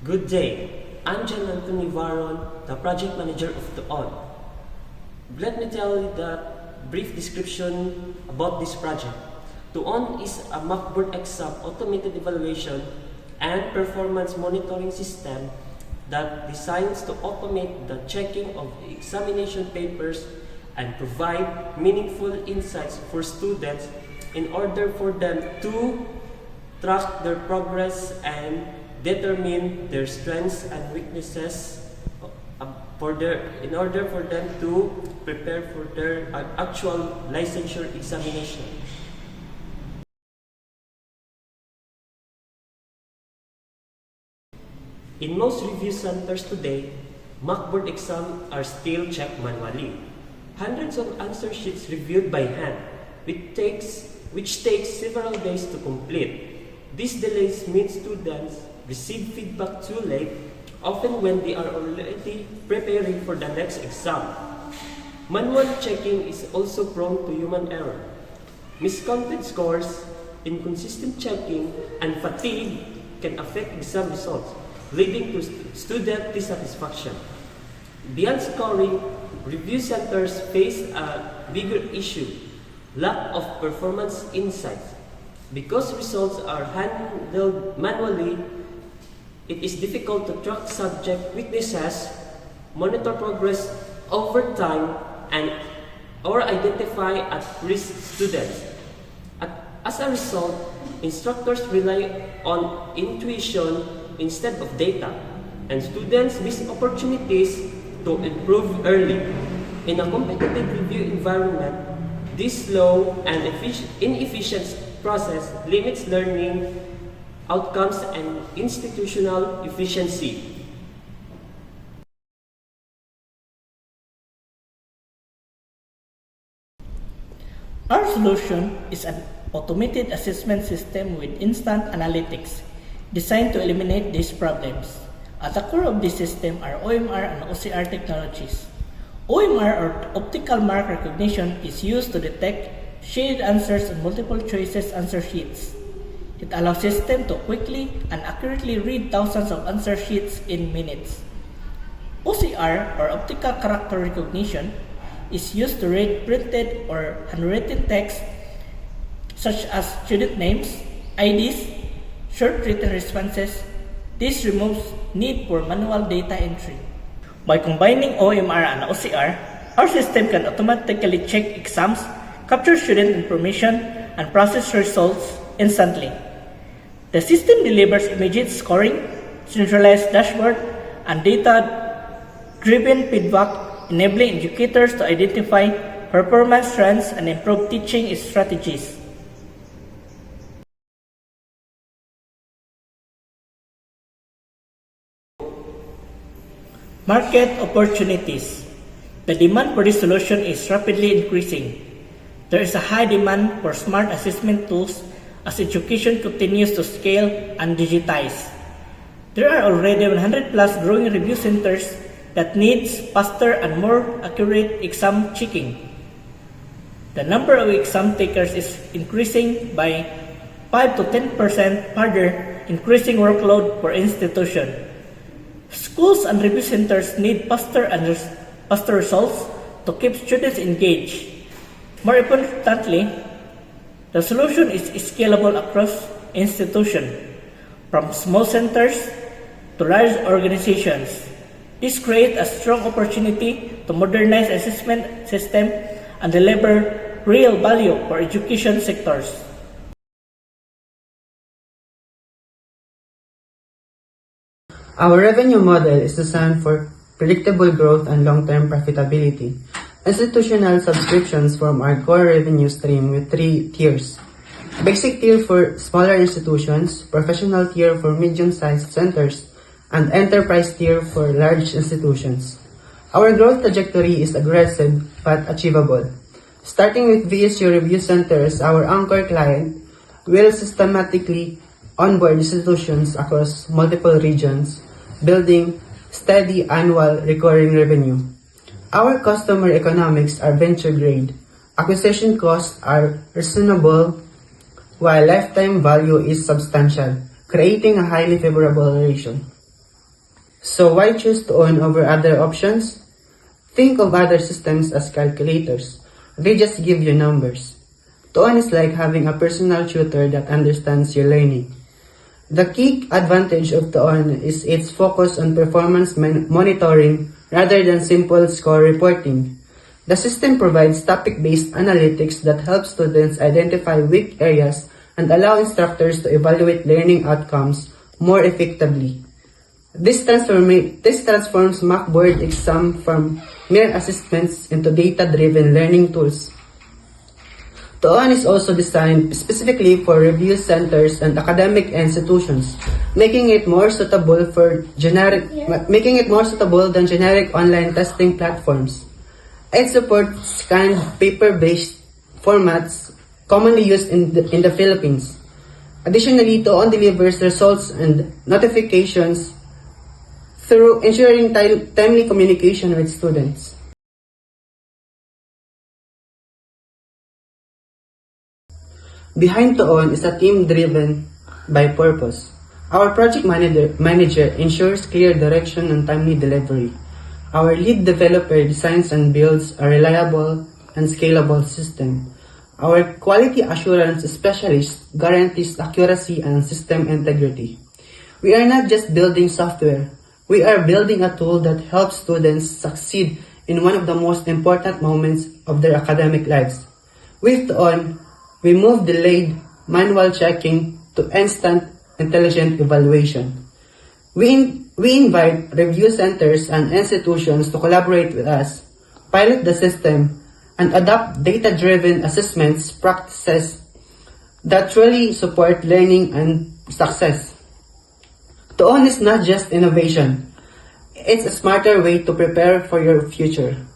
Good day. I'm John Anthony Varon, the project manager of Tuon. Let me tell you the brief description about this project. Tuon is a Macboard exam automated evaluation and performance monitoring system that designs to automate the checking of examination papers and provide meaningful insights for students in order for them to track their progress and determine their strengths and weaknesses in order for them to prepare for their actual licensure examination. In most review centers today, Macboard exams are still checked manually. Hundreds of answer sheets reviewed by hand, which takes several days to complete. These delays mean students receive feedback too late, often when they are already preparing for the next exam. Manual checking is also prone to human error. Miscounted scores, inconsistent checking, and fatigue can affect exam results, leading to student dissatisfaction. Beyond scoring, review centers face a bigger issue: lack of performance insights. Because results are handled manually, it is difficult to track subject weaknesses, monitor progress over time, or identify at-risk students. As a result, instructors rely on intuition instead of data, and students miss opportunities to improve early. In a competitive review environment, this slow and inefficient process limits learning outcomes and institutional efficiency. Our solution is an automated assessment system with instant analytics designed to eliminate these problems. At the core of this system are OMR and OCR technologies. OMR, or optical mark recognition, is used to detect shaded answers on multiple choices answer sheets. It allows system to quickly and accurately read thousands of answer sheets in minutes. OCR, or optical character recognition, is used to read printed or handwritten text such as student names, IDs, short written responses. This removes need for manual data entry. By combining OMR and OCR, our system can automatically check exams, capture student information, and process results instantly. The system delivers immediate scoring, centralized dashboard, and data-driven feedback, enabling educators to identify performance trends and improve teaching strategies. Market opportunities. The demand for this solution is rapidly increasing. There is a high demand for smart assessment tools as education continues to scale and digitize. There are already 100 plus growing review centers that needs faster and more accurate exam checking. The number of exam takers is increasing by 5 to 10% further, increasing workload for institution. Schools and review centers need faster results to keep students engaged. More importantly, the solution is scalable across institutions, from small centers to large organizations. This creates a strong opportunity to modernize assessment system and deliver real value for education sectors. Our revenue model is designed for predictable growth and long-term profitability. Institutional subscriptions form our core revenue stream with 3 tiers. Basic tier for smaller institutions, professional tier for medium-sized centers, and enterprise tier for large institutions. Our growth trajectory is aggressive but achievable. Starting with VSU Review Centers, our anchor client will systematically onboard institutions across multiple regions, building steady annual recurring revenue. Our customer economics are venture grade. Acquisition costs are reasonable, while lifetime value is substantial, creating a highly favorable relation. So why choose Tuon over other options? Think of other systems as calculators. They just give you numbers. Tuon is like having a personal tutor that understands your learning. The key advantage of Tuon is its focus on performance monitoring rather than simple score reporting. The system provides topic-based analytics that help students identify weak areas and allow instructors to evaluate learning outcomes more effectively. This transforms Macboard exam from mere assessments into data-driven learning tools. Tuon is also designed specifically for review centers and academic institutions, making it more suitable than generic online testing platforms. It supports scanned paper-based formats commonly used in the Philippines. Additionally, Tuon delivers results and notifications through ensuring timely communication with students. Behind Tuon is a team driven by purpose. Our project manager ensures clear direction and timely delivery. Our lead developer designs and builds a reliable and scalable system. Our quality assurance specialist guarantees accuracy and system integrity. We are not just building software. We are building a tool that helps students succeed in one of the most important moments of their academic lives. With Tuon, we move delayed manual checking to instant intelligent evaluation. We invite review centers and institutions to collaborate with us, pilot the system, and adopt data-driven assessments practices that truly support learning and success. Tuon is not just innovation. It's a smarter way to prepare for your future.